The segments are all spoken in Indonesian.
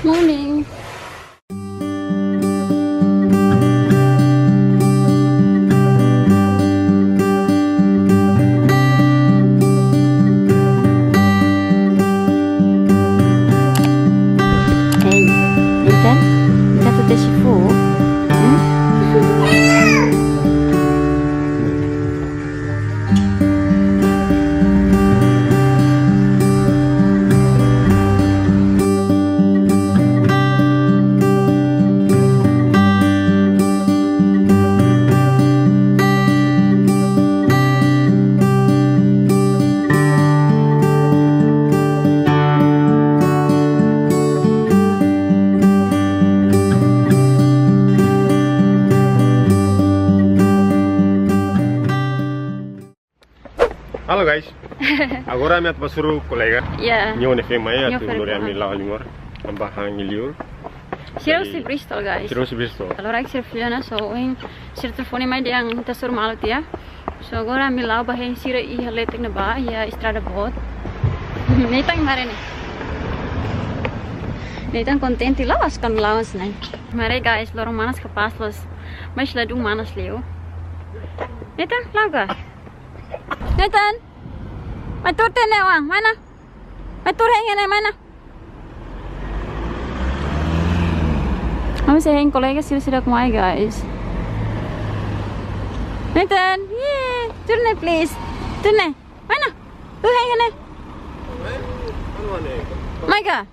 Morning. Hey, Nathan, got to taste your food. Halo guys, agora minha pasuru colega. Yeah. Nyo nefem maya Nyo tu fere nori kumaha. ami lawalingor, ambahang iliur. Seriously Bristol, guys. Terus bisto. Allora ik ser filhona so in ser telefone mai dia ang tasur malut ya. So agora mi lau bahe sira I haletek na ba ya estrada bot. Netang mare ni. Netang contente lawas kan lawas nai. Mare guys, lorong manas kapas los. Mas ladung manas leo. Netang lau ga. Nathan, may tur tene wang mana? May tur hengene mana? Kami sayang kolega sila kumai guys. Nathan, yeah, turne please, turne. Mana? Tu hengene. Maiga.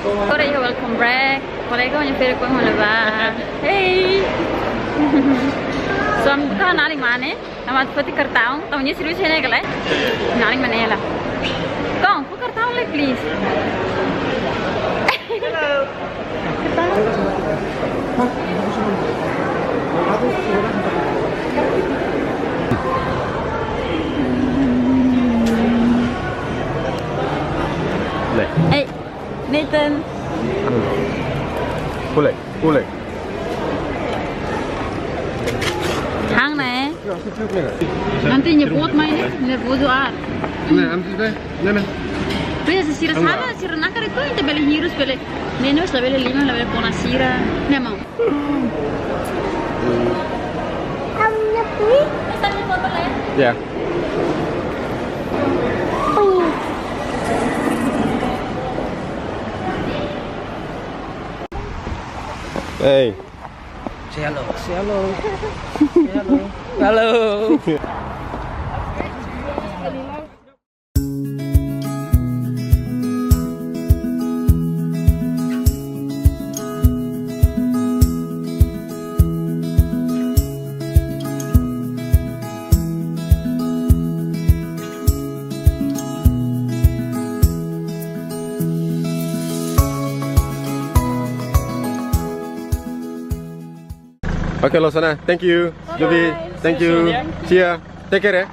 Kolega, welcome back. Kolega, yung pera ko muna ba? Hey. So हम कहाँ नाली माने हम आज पति करता हूँ तो मुझे सिर्फ छेने के लिए नाली माने है ला कौन को करता हूँ ले please Nih, hey Nathan kulek, kulek. hang này nanti nyebut main nyebut doa Nih, antes deh, nih. Pero si sira sana sira nakar itu inte beli hirus beli menos la beli lima la beli pona sira ne mau Ya. Hey. Say hello. Say hello. Say hello. Hello. Oke lo sana, thank you, Jovi, thank you, Cia, take care ya.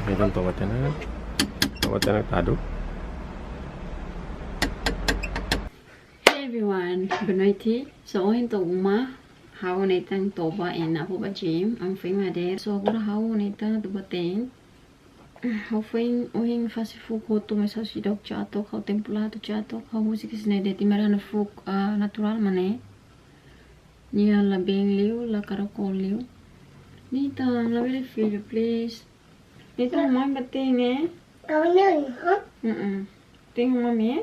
Ini kan tomatnya tadu. Hey everyone, good night. So into uma how Nathan toba and ako ba gym ang fing mader. So agora how Nathan to baten. How fing ohing fast food ko to mesa si dog chato, how templado chato, how musik sine de timarana food natural mane. Niya labing liu, la karakol liu. Nathan, labing filho please. Nathan, mãe baten eh. Tem mami?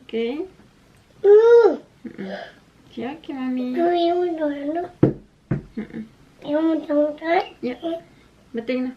Okay. Siya ki mami. Ya. Bating na.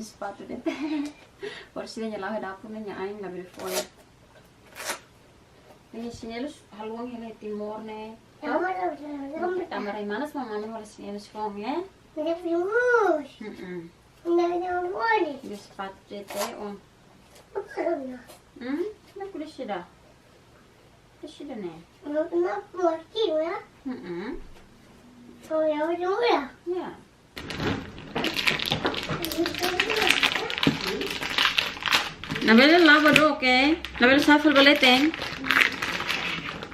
di sepatu deh. Porsi dia nyala dapur nya aing nggak beli foil. Ini sinelus haluang hele timur nih. Tambah dari mana sama mama harus sinelus kong ya? Di sepatu deh om. Nak kulit sudah. Sudah nih. Ya. Nabele lava do, okay? Nabele shuffle baleteng.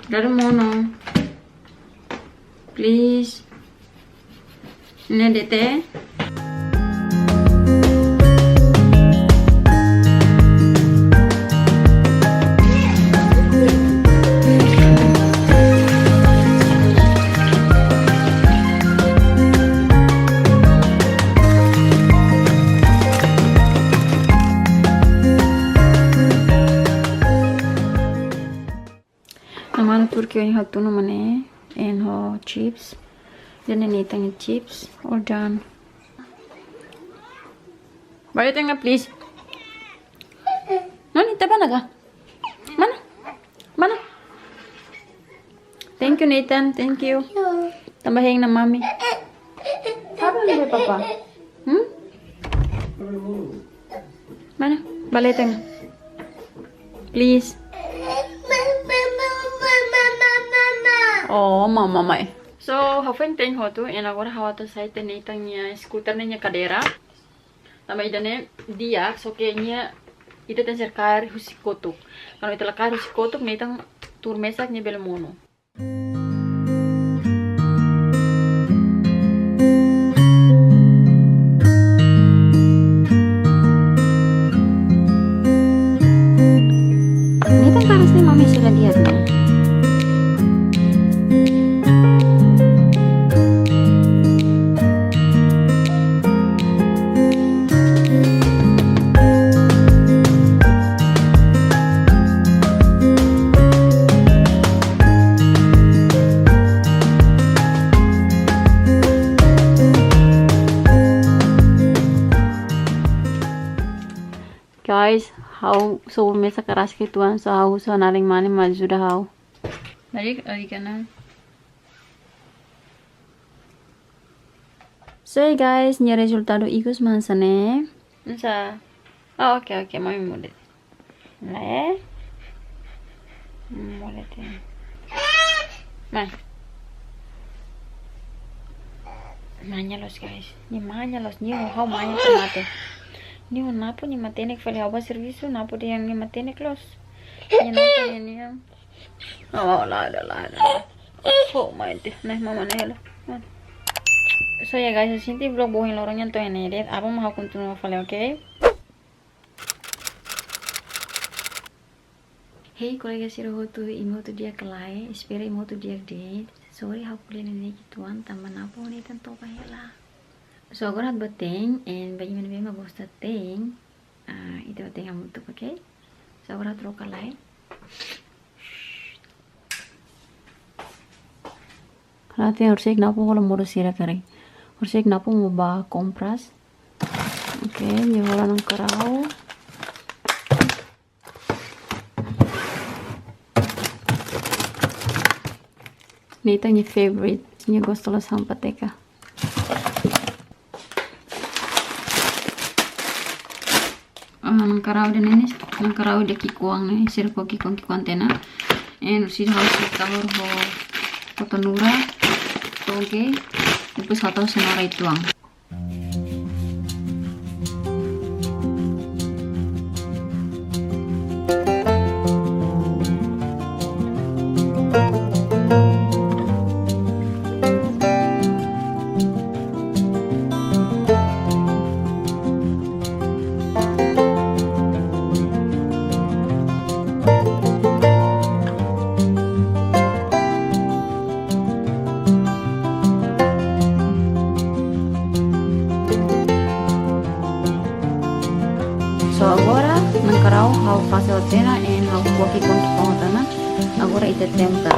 Dari mono. Please. Ini dete. Namanya Turki yang hal tuh namanya and ho chips dan ini tanya chips all done. Balik tengah please. Nani tapan naga? Mana? Thank you Nathan, thank you. Tambahin na mami. Apa ni papa? Mana? Balik tengah. Please. Oh, mama. So, hafin ting ho tu, and agora hawa to sai te nei tanya scooter nya cadeira. Tambah idane dia, so kayaknya ita ten cercar husikotuk. Kalau ita lakar husikotuk nei tang tur mesak nya belmono. Ini tang paras ni mami sudah lihat nih. Guys, how so mesa keras kituan so how so naling mani maju sudah how. Lagi kanan. So guys, nya resultado ikus mansane. Nsa. Oh, okay, mami mulai. Lah. Mulai deh. Mai. Manya los guys. Ni manya los ni how manya tomate. Ni napo ni matenek fale aba servicio napo de yang ni matenek los. Ni napo ni yang. Oh, la. Oh my god. Nah, mama na hello. So ya guys, sinti vlog buhin lorong yang to en edit. Apa mau continue fale, okay? Hey kolega siro tu imo tu dia kelai, espera imo tu dia date. Sorry aku kuliah ni kituan tambah napo ni tanto pahela. So agora bateng and bagi mana bema bosta teng. Itu bateng kamu tuh, okay? So agora troca lai. Nanti harus napo kalau mau sira kare. Harus napo mau ba compras. Okay, nyola nang kerau. Ini tanya favorite, ini gosto la sampateca. Nang karau din ini, nang karau de kikuang nih, sirko kikuang tena. And usi harus kalor ho kotonura, toge, terus atau senora ituang. So agora nang karau how fazer tena and how buat ikon tana agora ite temta.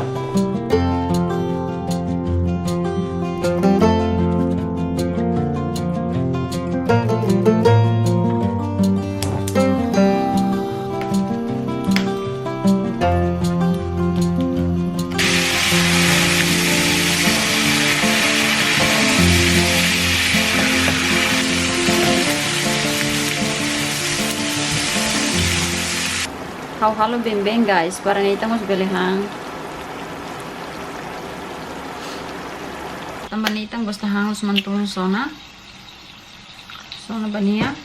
halo beng guys, para nita mas belehang. Tambah nitang basta hangus mantuhan sona bania.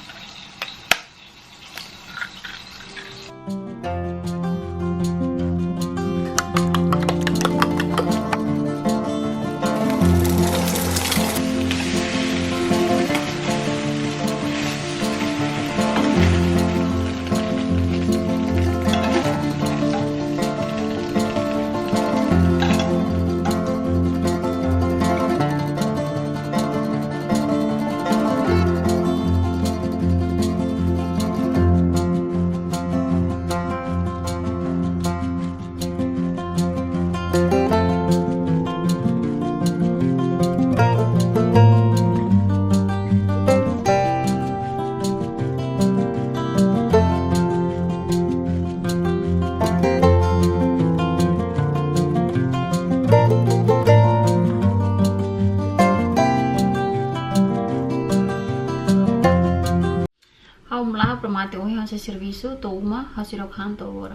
Melaha permati ohi hasil servisu to uma hasil hang to ora.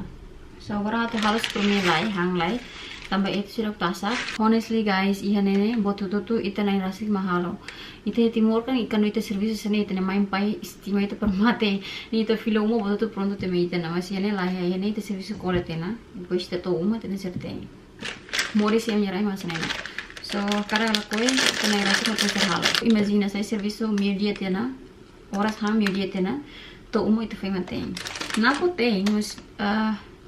So ora to harus permi lai hang lai tambah itu sirok tasak. Honestly guys, iya nene botu tu ita nai rasik mahalo. Ita timur kan ikan itu servisu sene ita main pai istima itu permati. Ni itu filo uma botu tu pronto teme ita nama si ane lai ya ne itu servisu kole tena. Bois to uma tena serte. Mori si amnyarai masane. So karena lakoi ita nai rasik makin halo. Imagina saya servisu media tena. Oras ham media tena. To uma itu foi mantém. Na potém, mas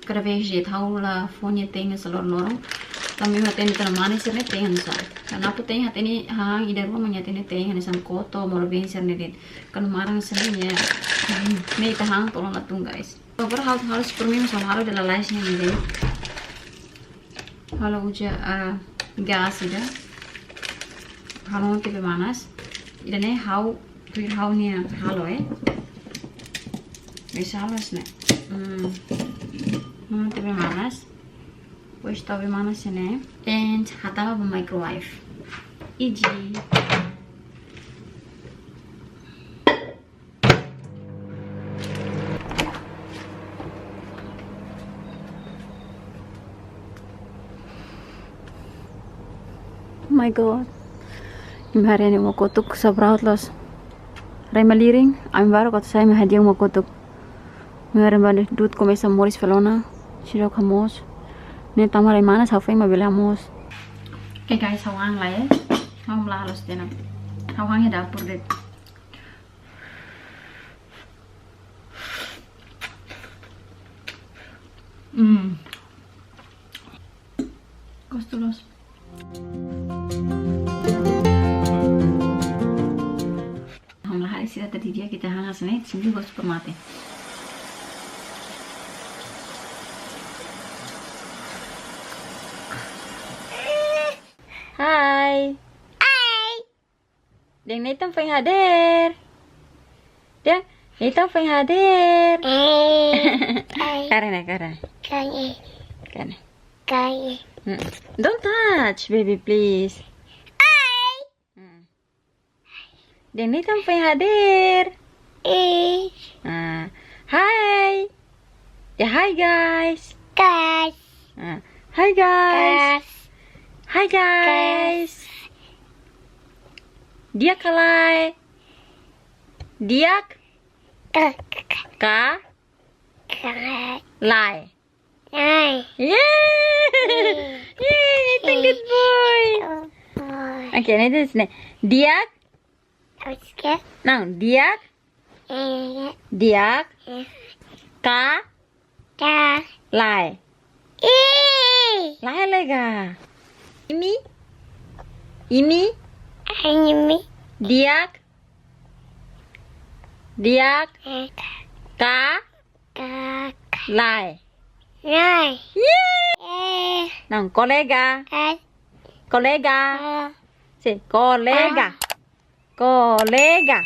cada vez que tahu la phone tem salor lorong, kami mantém itu namanya serne tem hansa. Karena potém hati ni hang ida rumah menyatene tem hansa koto mau lebih serne dit. Kan marang serne ya. Nih itu hang tolong latung guys. Beberapa hal harus permi sama halo de la laisnya ni deh. Halo uja gas ida. Halo tipe manas. Ida nih hau ni halo Misalas ne. Tipe manas. Pois tabi manas ne. And hatama ba microwave. Iji. Oh my god. Hari ini mau kotuk sabraut los. Rema liring, baru kata saya hadiah mau kotuk. Meron ba dut ko may sa moris felona. Siro kamos. Ni tama rin mana sa fay mabilamos. Okay guys, hawang la Hawang lalos din. Hawang ya dapur dit. Kostulos. Hawang lahari sila tadi dia kita hangas nih. Sini juga super mati. Hai. Deng Nathan phải hadir. Deng Nathan phải hadir. Karena. Don't touch, baby, please. Deng Nathan phải hadir. Hi. Ya hi guys. Hi guys. Hi guys. Dia kalai. Diak. Ka. Lai. Yay! Yay! It's a good boy. Okay, now this is Diak. Now Diak. Diak. Ka. Lai. Lai lega. Ini Diak Ka Lai. Yay! Now kolega. Say kolega. Kolega.